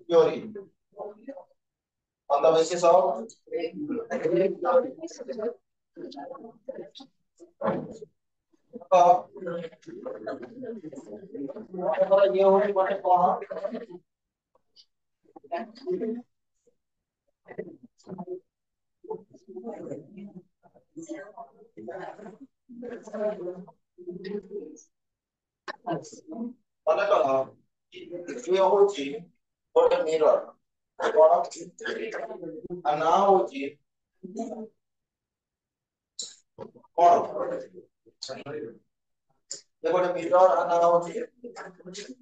Theory. On the basis of mirror. And now they got a mirror and now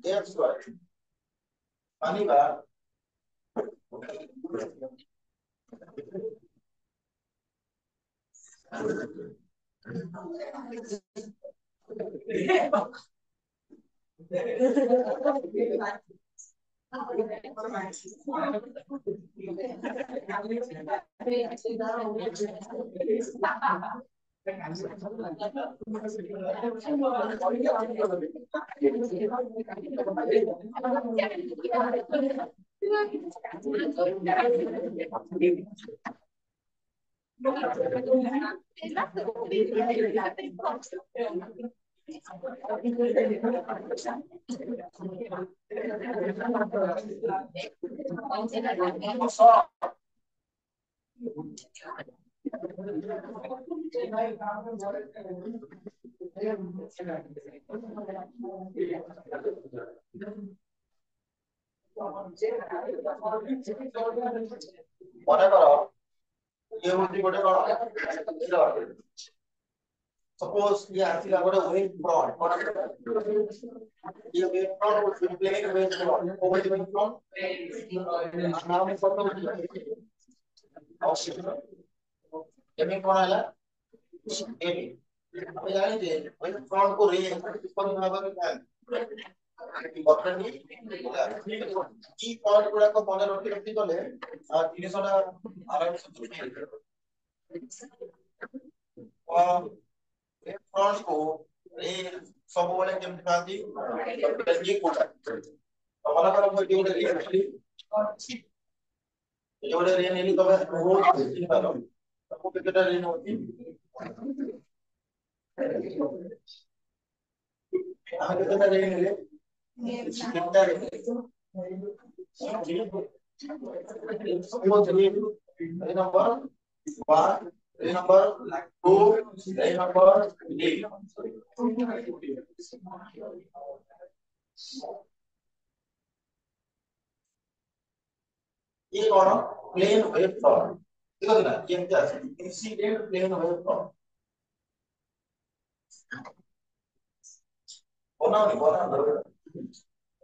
that's right. Aniba. Whatever, you will be whatever. Suppose, yeah, if you have got a wing prawn, you wing prawn would be playing a wing prawn. Over the wing prawn, now we got the wing prawn. Maybe. Wing prawn को रे इसको भी हमारे पास की point गुड़ा को मने रखी गले जिनिसटा आराम से फ्रंट को ए सब वाले केम दिखाती ये कोटा हमारा का कोई जो रे नेली तो वो दिखालो तो कितना रे होती हम कितना रे नेले कितना रे number 1 number 2 number 3 ये कौन प्लेन वेव फ्रंट देखो ना ये क्या है इंसिडेंट प्लेन वेव फ्रंट बना बरोबर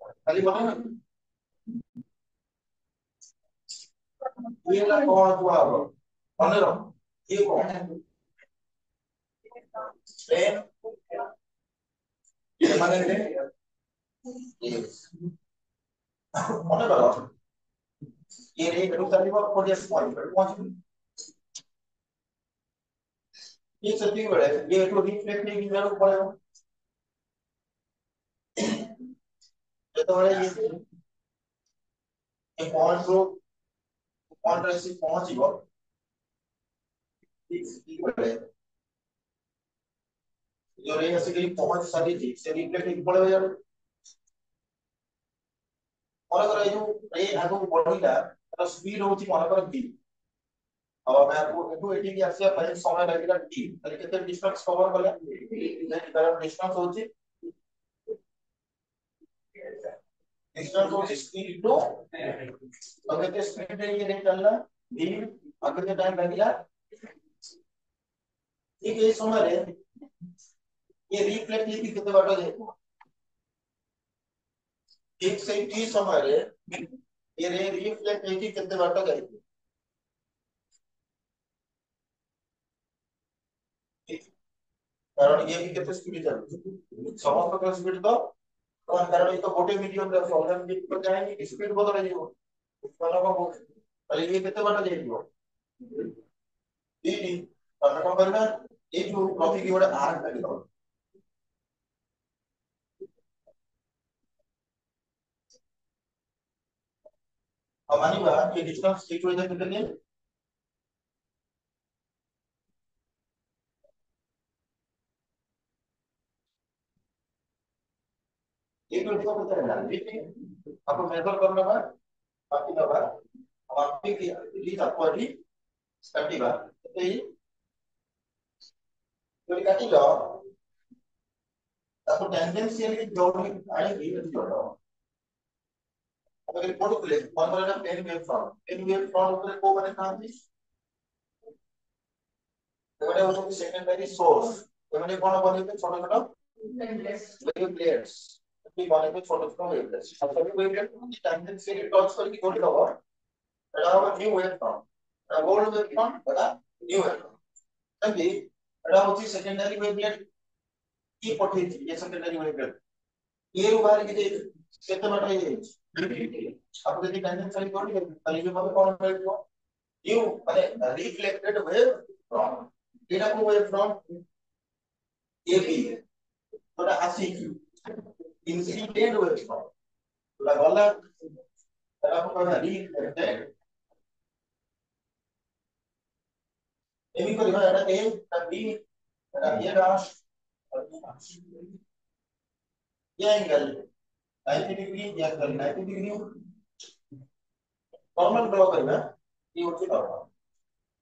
खाली बना ना ये ला कौन हुआ बने रहो ये कौन है प्लेन ये माने ये बने रहो ये रे करू चली वो कोडिया स्मॉल पर पहुंच ये सती बड़े ये तो रिफ्लेक्ट नहीं की जरूरत पड़ेगा ये तो बड़े ये पॉइंट रो पॉइंट ऐसे पहुंचिबो ठीक बड़े जो रे ऐसे पहुंच सारी थी से रिफ्लेक्ट नहीं पड़ेगा यार মনে করো এই যে এই আগুন বডিটা তার স্পিড হচ্ছে মনে করো v আর আমি আপু একটু এটিকে আসছে মানে সময় লাগবে t তাহলে কত ডিসটেন্স কভার বলে তার ডিসটেন্স হচ্ছে স্পিড টু अगर के स्पीड पे ये नहीं चलना v अगर के टाइम लगेगा ठीक है समय रे ये रिफ्लेक्ट ये कितने बार हो जाएगा एक से t समय रे ये रे रिफ्लेक्ट ये कितने बार हो जाएगा कारण ये भी कितने स्पीड चलती समस्त का स्पीड तो कारण ये तो गोटे मीडियम रे प्रॉब्लम भी तो जाएंगे कि स्पीड बदल जाएगी वाला को पहले ये कितने बार जाएगी डी और कौन करना ये जो टॉपिक की बड़ा आर लगेगा हमारी बात ये डिस्टेंस इक्वेशन कितनी है एक तो इसको पता है ना लेकिन आपको मेजर करना है बाकी का बात अब आपकी रीच आपको अभी करनी बात तो ये जो काटी जाओ आपको टेंडेंशियली जो भी आएगी वो जोड़ो अगर रिपोर्ट को ले कौन बोलेगा प्लेन वेव फ्रंट ऊपर को बने कहां थी এবারে হচ্ছে সেকেন্ডারি সোর্স এখানে কোন বলবে ছোট ছোট ওয়েভলেটস কি বলবে ছোট ছোট ওয়েভলেটস সবসময় ওয়েভলেট টেন্ডেন্সিয়ালি টচ করে কি করে দেবো এটা হবে নিউ ওয়েভ ফর্ম এটা গোল্ড ওয়েভ ফর্ম এটা নিউ ওয়েভ তাহলে এটা হচ্ছে সেকেন্ডারি ওয়েভলেট কি পঠিয়েছি এই সেকেন্ডারি ওয়েভলেট এর উপরে কি কেতে পাঠাই যাচ্ছে আপনি যদি টেন্ডেন্সিয়ালি করে তাহলে কিভাবে কোন ওয়েভ নিউ মানে রিফ্লেক্টেড ওয়েভ ফর্ম এটা কোন ওয়েভ ফর্ম এবি ওটা আসি কি incident waveform la bola era un poco de एमी को दिखा era ए बी era ये दाश ये एंगल 90 डिग्री ये एंगल 90 डिग्री नॉर्मल ड्रॉ करना ये होती नॉर्मल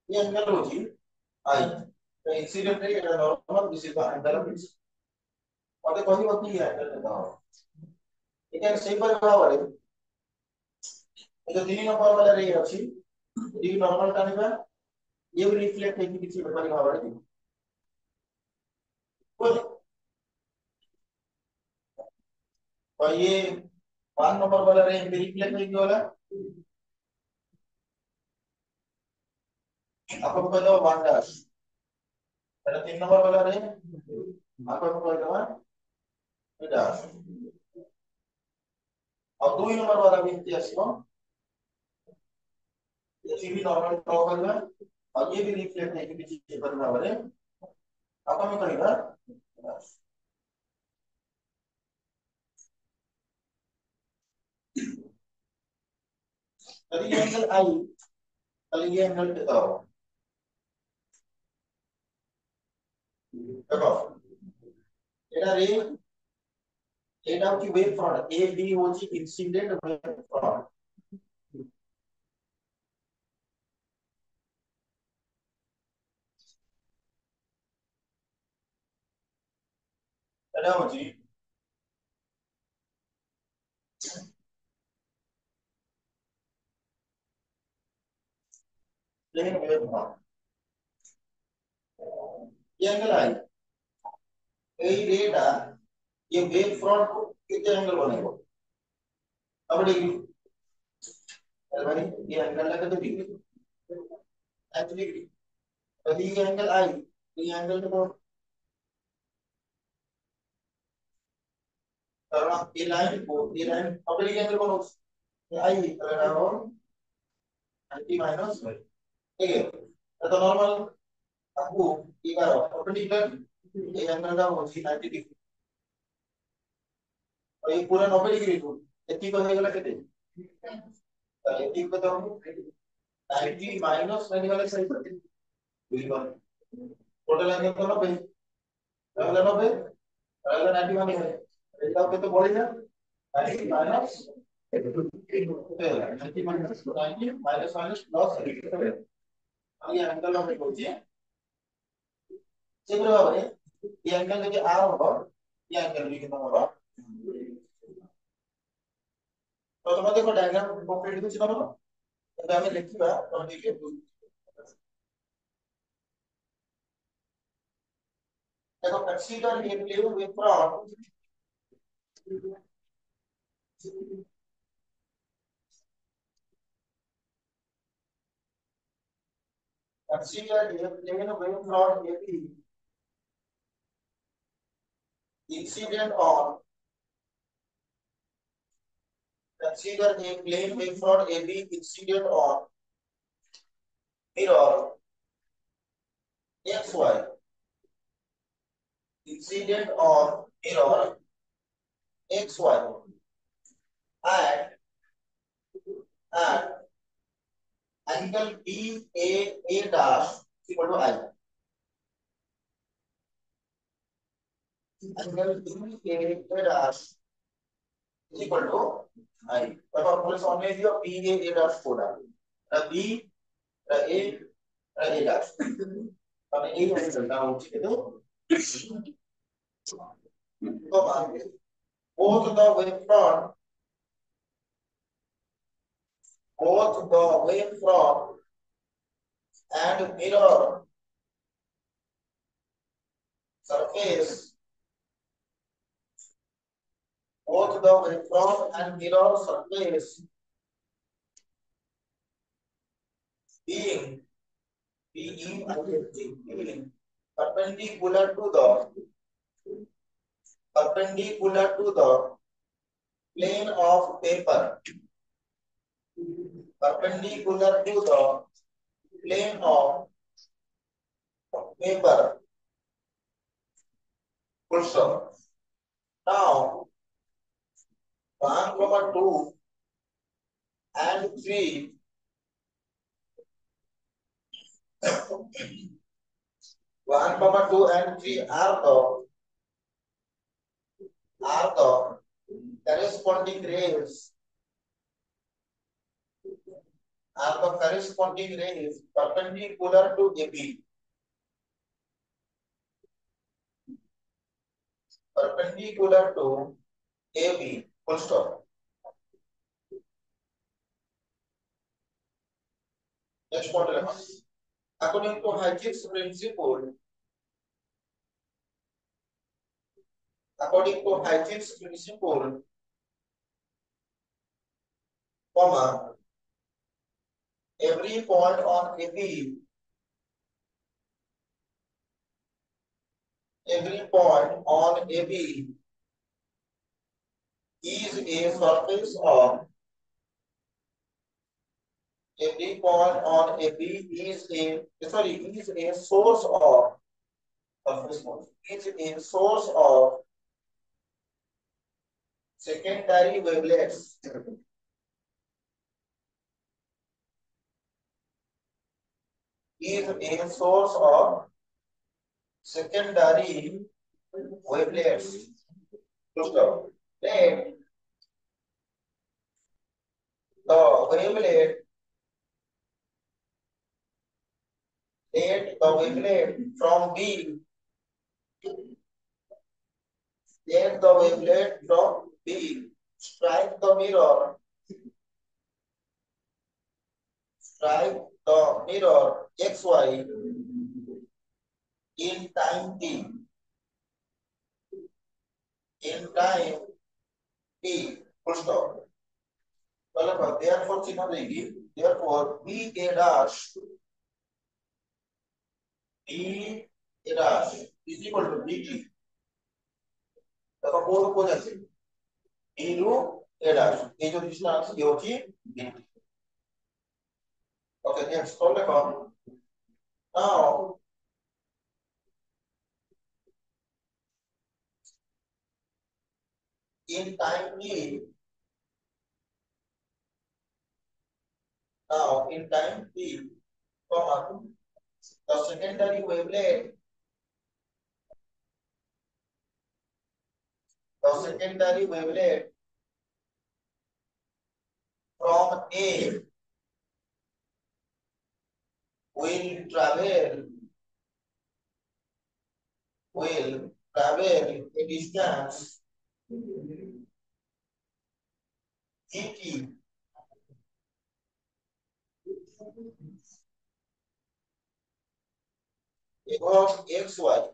ये एंगल होती आई तो इंसिडेंट रे এটা normal this is the angle of this ওটা কই হচ্ছে এই অ্যাঙ্গেল দাও এটা সেই ভাবে जो 3 नंबर वाला रे ଅଛି डी नॉर्मल टानिबा ये भी रिफ्लेक्ट ହେଇକି କିଛି ବେପାରୀ ଭାବରେ ଯିବ बोल और ये 5 नंबर वाला रे रिफ्लेक्ट ହେଇକି गला आपको कहता है 1 डैश এটা 3 नंबर वाला रे आपको कहता है डैश और 2 नंबर वाला भी इतने আসলো ये भी नॉर्मल ड्रॉ करना और ये भी रिफ्लेक्ट ହେଇକି କିଛି ବେପାରୀ ଭାବରେ आपको କହିବା यदि ये एंगल आई তাহলে ये एंगल बताओ देखो এটা রে এটা হচ্ছে ওয়েভ ফ্রন্ট এ বি হচ্ছে ইনসিডেন্ট ওয়েভ ফ্রন্ট এটা হচ্ছে प्लेन वेव फ्रंट ये एंगल आई এই রেটা ये वेव फ्रंट को कितने एंगल बनेगा अब डिग्री अरे भाई ये एंगल लगा तो डिग्री 90 डिग्री तो ये एंगल आई ये एंगल को करना ये लाइन अब ये एंगल को आई अगर आओ 90 माइनस ठीक है तो नॉर्मल आपको ये करो परपेंडिकुलर ये एंगल का हो 90 डिग्री और ये पूरा 90 डिग्री को इतनी को होएगा कितने इतनी को तो 90 माइनस 90 वाले साइड पर बिल्कुल टोटल एंगल तो 90 अगला 90 अगला 91 है इसका पे तो बढ़ गया 90 minus 90 minus 90 minus minus plus ये एंगल हम बोलते हैं सीधा भाई ये एंगल देखिए आर होगा ये एंगल भी कितना होगा तो तुम देखो डायग्राम कंप्लीट कुछ करो तो हमें लिखिएगा तो देखिए देखो consider a plane with front consider a plane wave front AB incident on consider a plane wave front AB incident on mirror XY incident on mirror XY at at angle BAA dash equal to I. Angle BAA dash is equal to I. अब आप बोले सामने दिया BAA dash को डाल B A dash अब A नहीं चलता हूँ ठीक है तो मान both the wavefront and mirror surface both the wavefront and mirror surface being perpendicular to the plane of paper perpendicular to the plane of paper full stop. Now 1, 2 and 3 1, 2 and 3 are the corresponding rays perpendicular to AB. Perpendicular to AB. Full stop. Next point. According to Huygens principle, comma, every point on AB is a surface of every point on AB is a source of secondary wavelets Let the wavelet from B strike the mirror Write the mirror xy in time t. In time t. Full stop. Therefore, चिन्ह देगी. Therefore, b a dash is equal to dt. देखो code को जासे into a dash. ये जो distance ये होती dt. Okay, next solve देखो. Now, in time t. Now, in time t, comma, the secondary wavelength from A will travel a distance dt above xy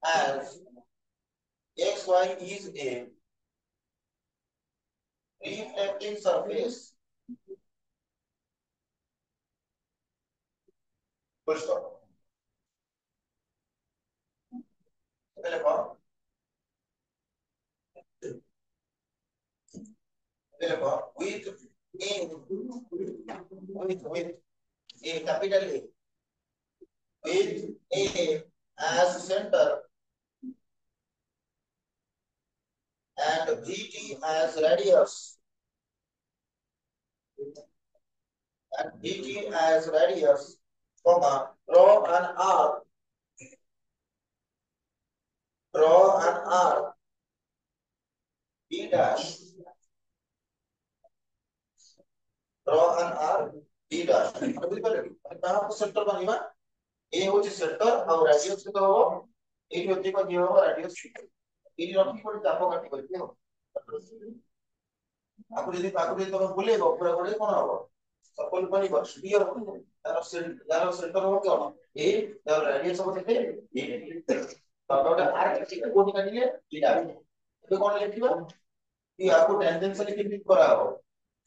as xy is a reflecting surface. Full stop. With a capital A, with A as center and gt as radius, comma, draw an arc b dash, कहाँ centre बनिबा ए होची centre और radius केते हो eighty होती को दियो हो radius eighty रखी कोडी चाप काटी करके हो आकु जदी तब बुलेबो पूरा कोडी कोन हो सपोज बनिबो स्फीयर तार सेंटर हो कोन ए तार रेडियस हो केते ए तब आर कोडी काटिले लीडा एबे कोन लिखिबा कि आपको टेंजेंशियल लिख करा हो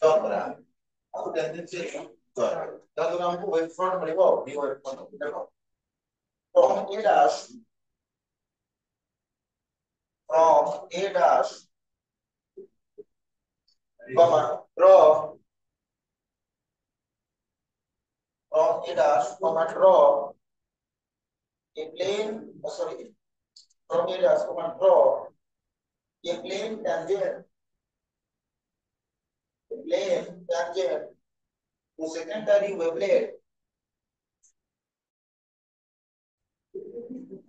जॉब करा आपको tangential Dato un po' in front di voi, dico il from A dash, comma, draw, from A dash, comma, draw, a plane, sorry, from A dash, comma, draw, a plane tangent to secondary wavelet,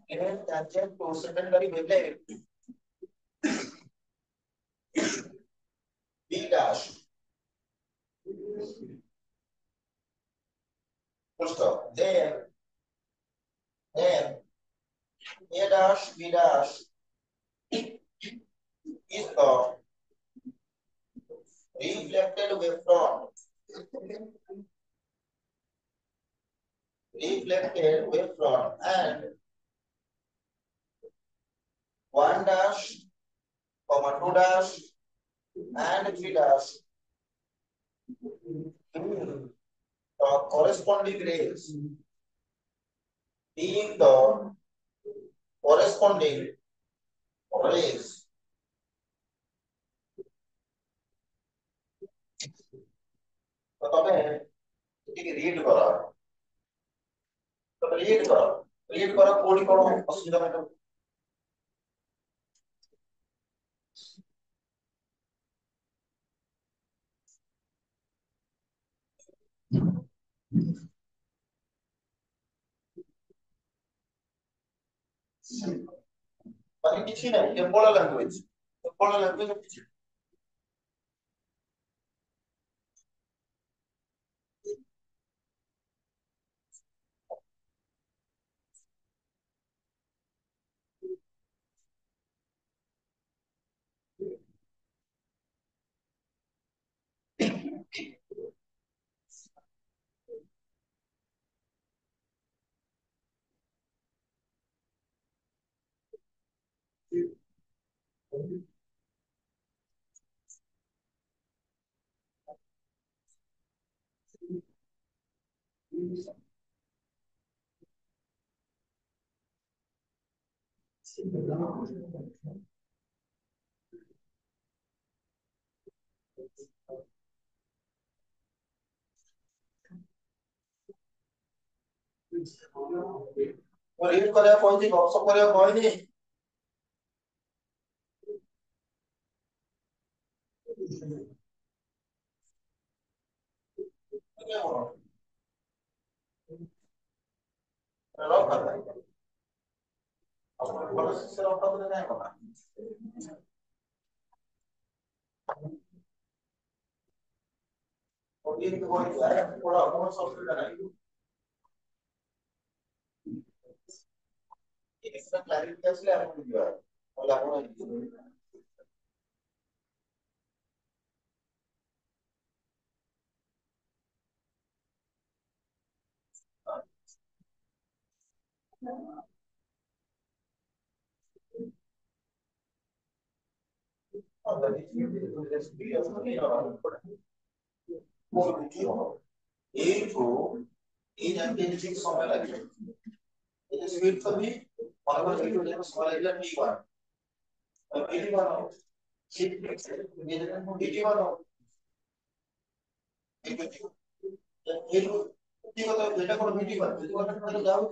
plane tangent to secondary wavelet, B dash, full stop. Then A dash, B dash is the reflected wavefront and 1 dash, comma 2 dash and 3 dash the corresponding rays being the corresponding rays तो तबे एटिके read करा कोडी कोन असुविधा नहीं बाकी किसी नहीं एम्बोला language किसी और रीड करे कोई थी गपसप करे कोई नहीं क्या हो रहा कर रहा है और बड़ा से रहा तो नहीं होगा और ये कोई है थोड़ा और सॉफ्टवेयर बनाइए इसका क्लैरिटी कैसे आपको दिया है और आपको और दैट इज भी असली और वो देखिए ये जो ये जानते हैं कि समय लगे ये स्पीड कभी और ये जो समय लगेगा ठीक बात अब ये बात ठीक ये बात ये কথা এটা কোনো মিটিং হয় যদি কথা তাহলে যাও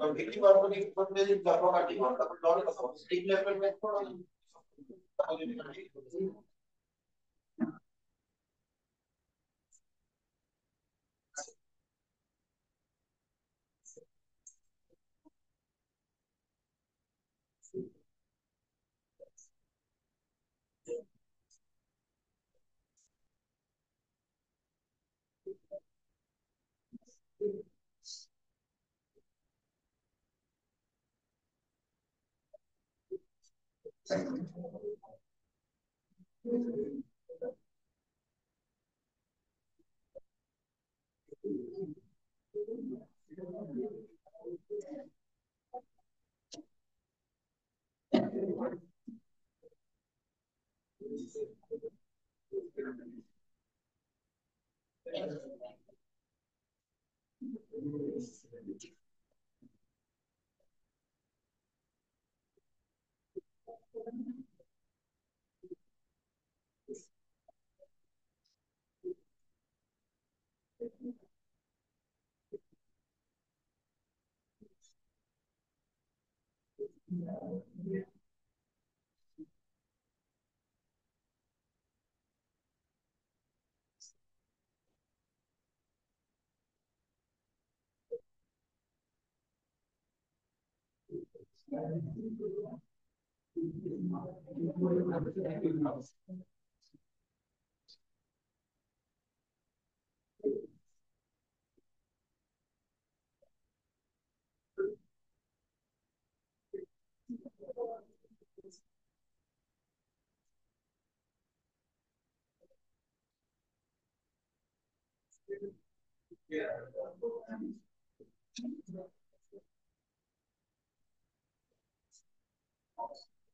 আর ভিটি বারবার কি করতে যে যাবো কাটি তারপর ডরে কথা স্টিক লেভেল মেক করো তাহলে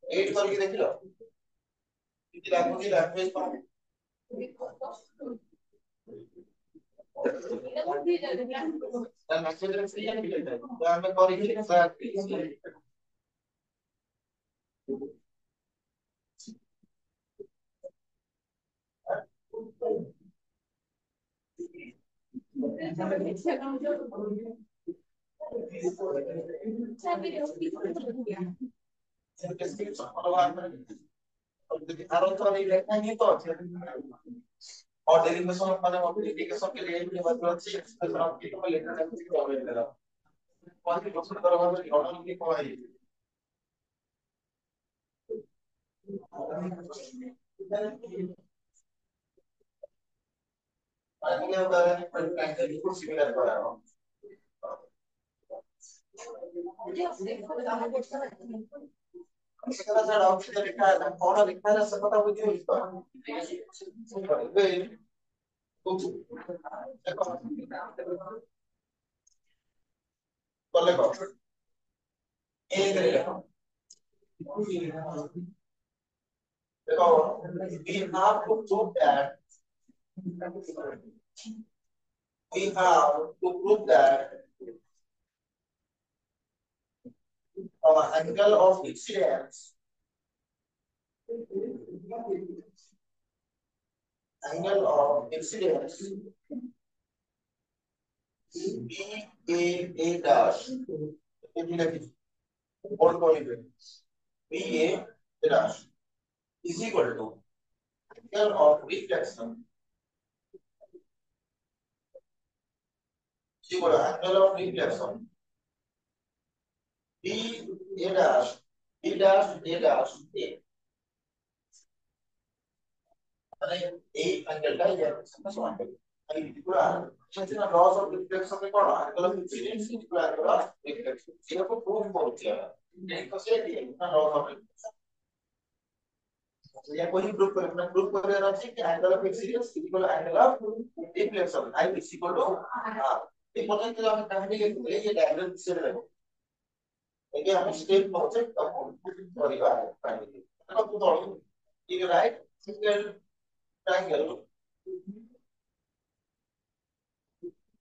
एट करके देखिलो किती लागू लैंग्वेज पर तर मेसेज रे या मिलता है तो हमें करेंगे एग्जैक्टली আরো তো এই লেখা নিয়ে তো আছে और डेरिवेशन মানে মডিফিকেশন के लिए भी मतलब আছে एक्सप्रेशन ऑफ की को लेकर जाते हैं तो मेरा कौन सी क्वेश्चन करो हम ऑर्डर की को है आगे होगा है बिल्कुल सिमिलर कर रहा हूं इसका सर ऑप्शन लिखा है कौन लिखा है सब पता मुझे इसका बोले को एक देखो we have to prove that we have to prove that angle of incidence B dash BA dash is equal to angle of reflection is equal to angle of reflection B A dash B dash A dash A মানে এই অ্যাঙ্গেলটা এর সাথে সমান হবে এই পুরো সেটা loss of reflection এর কোন angle of incidence equal angle of reflection এটা খুব প্রুভ করতে হবে এই তো সেটি না লস অফ রিফ্লেকশন ये कोई प्रूफ कर रहा है कि angle of incidence equal angle of reflection I is equal to R ये पॉइंट जो हम कहानी के लिए ये डायग्राम से लगो ये हम स्टेप पहुंचे तब परिवार फाइनली तो तो ये right single triangle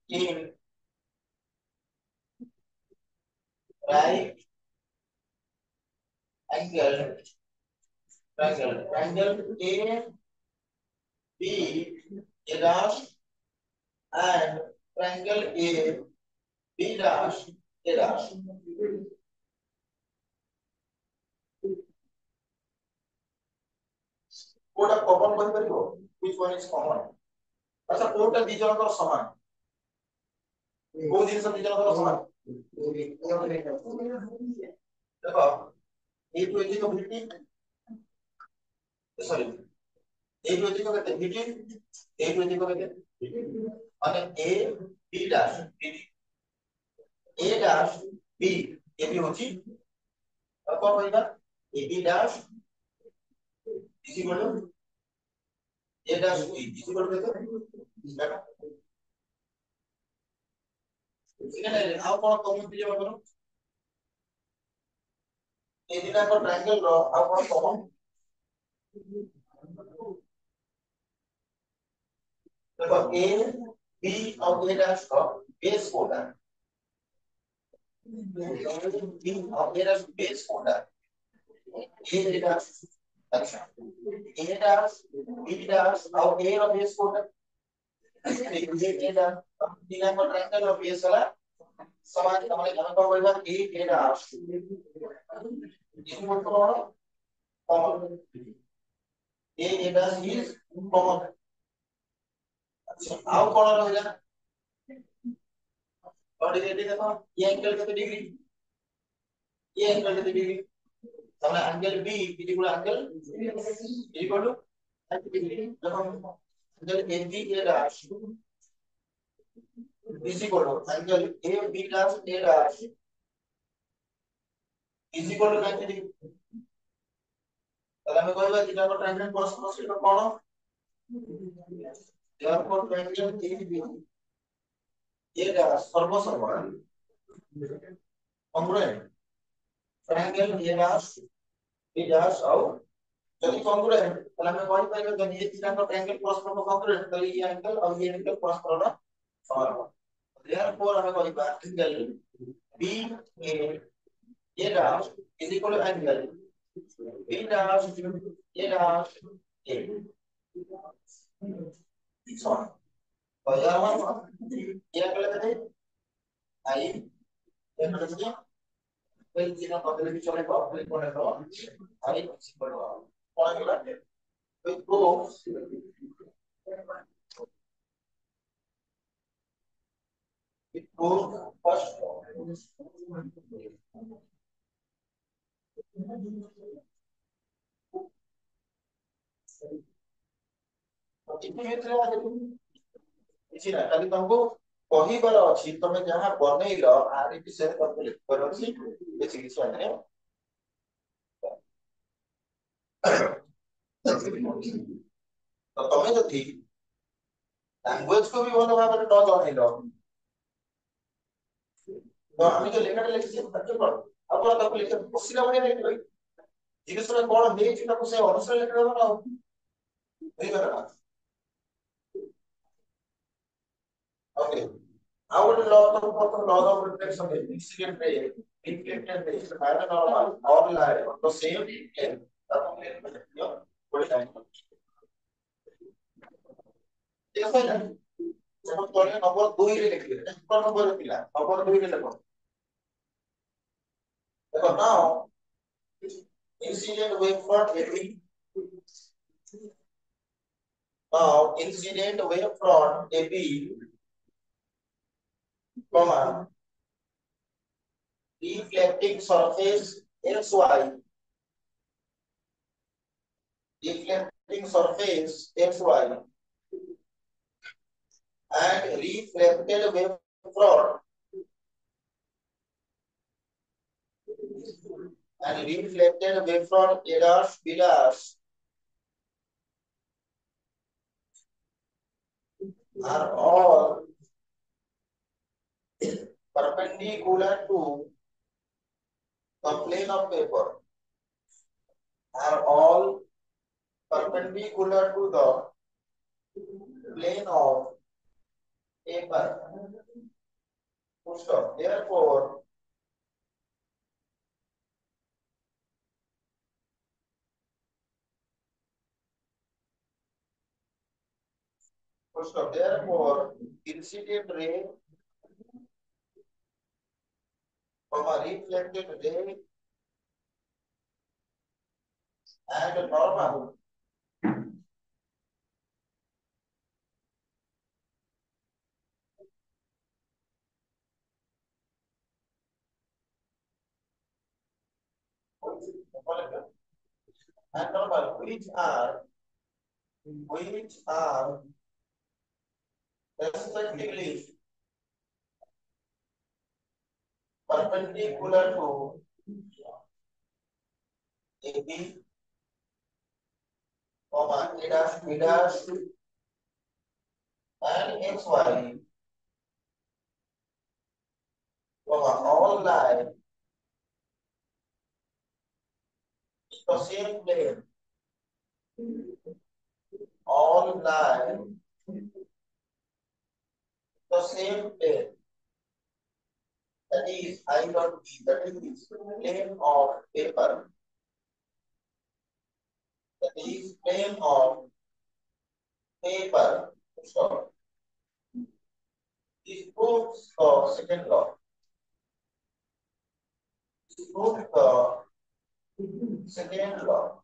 in right angle triangle A B A dash and triangle A B dash A dash कोटा कॉमन कहि परिबो which one is common अच्छा कोटा दी जनकर समान को जिनिस दी जनकर समान देखो ए टू एजी को भिटी सॉरी ए टू एजी को कहते हैं भिटी ए टू एजी को कहते हैं माने A B dash A dash B ये भी होची अब कौन होएगा A B dash is equal to A dash B is equal to देखो এখানে আর কোন কমন দিয়ে বলো এই দিনা কোন ট্রায়াঙ্গেল র আর কোন কমন देखो ए बी और ए डैश का बेस कोड है बी और ए डैश बेस कोड है ए डैश अच्छा ए डैश बी डैश और ए का बेस कोड है ए डैश दिना को ट्रायंगल और बेस वाला समान हमारे घर पर होगा ए डैश इसको करो common A dash is common अच्छा आओ कौन रहेगा और ये देखो ये एंगल कितने डिग्री ये एंगल कितने डिग्री हमने angle B equal angle equal to 30 degree जब हम angle A B A dash is equal to angle A B dash A dash is equal to 90 degree তাহলে আমি কইবা যেটা আমরা ট্রায়াঙ্গেল পরস্পর সেটা কোন therefore triangle AB এটা সর্বসমান congruent triangle A dash B dash और যদি congruent তাহলে আমরা কই পাইবা যদি এই তিনটা ট্রায়াঙ্গেল পরস্পর congruent তাহলে এই অ্যাঙ্গেল আর এই অ্যাঙ্গেল পরস্পর সমান হবে therefore আমরা কইবা angle B A dash is equal to angle B dash A dash A समान बाजार में क्या कहते हैं आई क्या कहते हैं कोई चीज़ ना बदले भी चले तो अपने को ना आई सिंपल कौन कहते हैं कोई तो फर्स्ट କିଛି ନା ଖାଲି ତମକୁ କହିବାର ଅଛି ତମେ ଯାହା ବନେଇଲ ଆର ବିଷୟରେ ତମକୁ ଲେଖିବାର ଅଛି ବେଶୀ କିଛି ନାହିଁ ତ ତମେ ଯଦି ଲାଙ୍ଗୁଏଜ କୁ ବି ଭଲ ଭାବରେ ନ ଜଣେଇଲ ତ ଆମେ ଯୋଉ ଲେଖାଟା ଲେଖିଛେ ତାକୁ କଣ ଆଉ କଣ ତାକୁ ଲେଖା ବସିଲା ଭଳିଆ ଲେଖିବ ଜିନିଷଟା କଣ ହେଇଛି ତାକୁ ସେ ଅନୁସାରେ ଲେଖିଦେବ ନା ବୁଝିପାରିଲ ନା Okay. Our law of law of reflection is incident ray, reflected ray, and normal, all lie on the same plane. Yes, sir. Number 2 रे लिखिए number पिला number 2 रे लिखो देखो now incident wavefront AB now incident wavefront AB comma reflecting surface XY reflecting surface XY and reflected wavefront and reflected wavefront A dash B dash are all perpendicular to the plane of paper are all perpendicular to the plane of paper. Full stop. Therefore, full stop. Therefore, incident ray, reflected ray, and normal and normal which are respectively perpendicular to AB, A dash B dash and XY, all lie in the same plane. All lie in the same plane. That is I dot B. That is plane of paper. That is plane of paper. So this proves the second law. This proves the second law.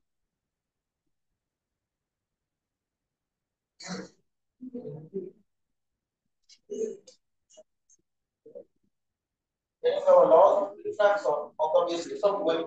Then our laws of refraction on the basis of wave.